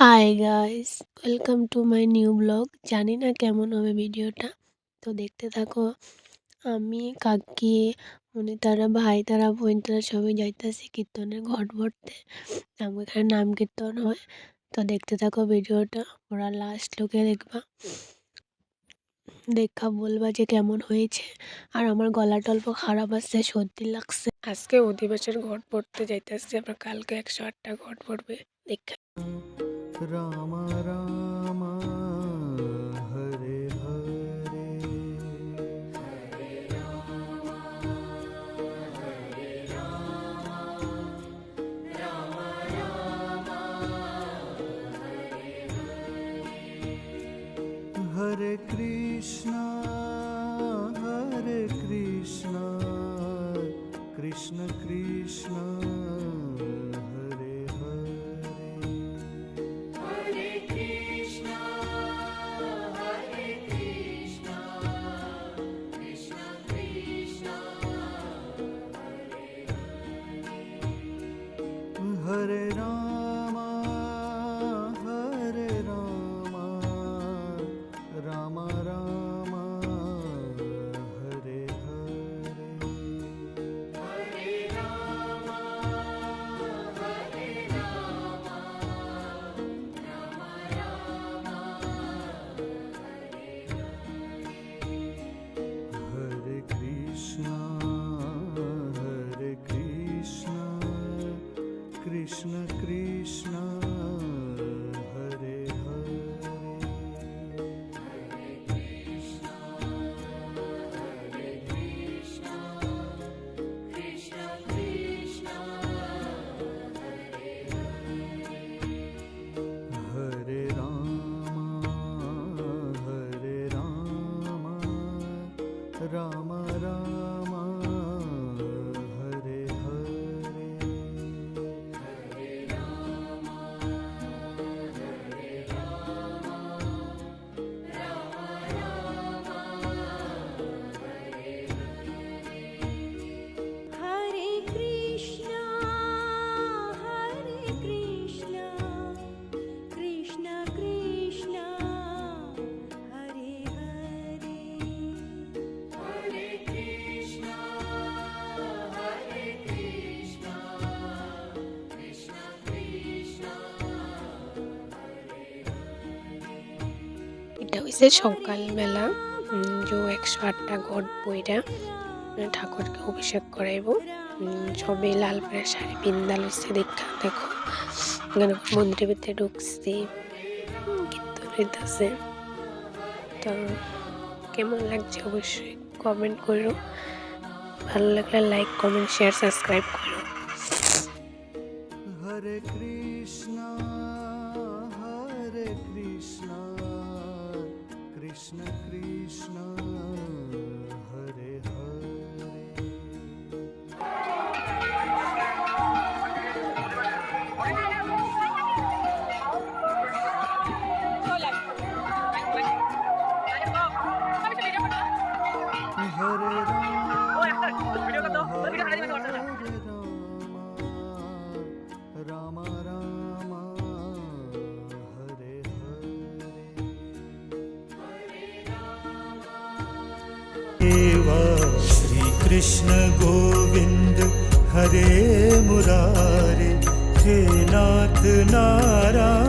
Hi guys, welcome to my new blog. জানি না কেমন হবে ভিডিওটা, তো দেখতে থাকো। আমি কাকি তারা ভাই তারা বোন তারা সবাই যাইতেছি কীর্তনের ঘট ভরতে। আমার এখানে নাম কীর্তন হয়, তো দেখতে থাকো ভিডিওটা, ওরা লাস্ট লুকে দেখবা, দেখা বলবা যে কেমন হয়েছে। আর আমার গলাটা অল্প খারাপ আসছে, সর্দি লাগছে। আজকে অধিবাসের ঘট ভরতে যাইতেছি, আবার কালকে 108টা ঘট ভরবে। দেখা राम राम हरे हरे हरे कृष्णा कृष्ण कृष्ण हरे हरे हरे राम राम राम हरे हरे हरे कृष्णा कृष्ण कृष्ण हरे हरे हरे राम राम राम हरे हरे हरे कृष्णा कृष्ण कृष्ण हरे हरे এটা হয়েছে সকালবেলা, যে 108টা ঘট বইরা ঠাকুরকে অভিষেক করাইব। সবাই লাল পাড়ের শাড়ি পিন্দা লইছে, দেখা দেখো এখানে মন্দিরের ভিতরে ঢুকছি, কীর্তন হইতেছে। তো কেমন লাগছে অবশ্যই কমেন্ট করো, ভালো লাগলে লাইক কমেন্ট শেয়ার সাবস্ক্রাইব করো। हरे कृष्णा कृष्ण कृष्ण हरे हरे हरे राम राम हरे हरे देवा श्री कृष्ण गोविंद हरे मुरारे हे नाथ नारायण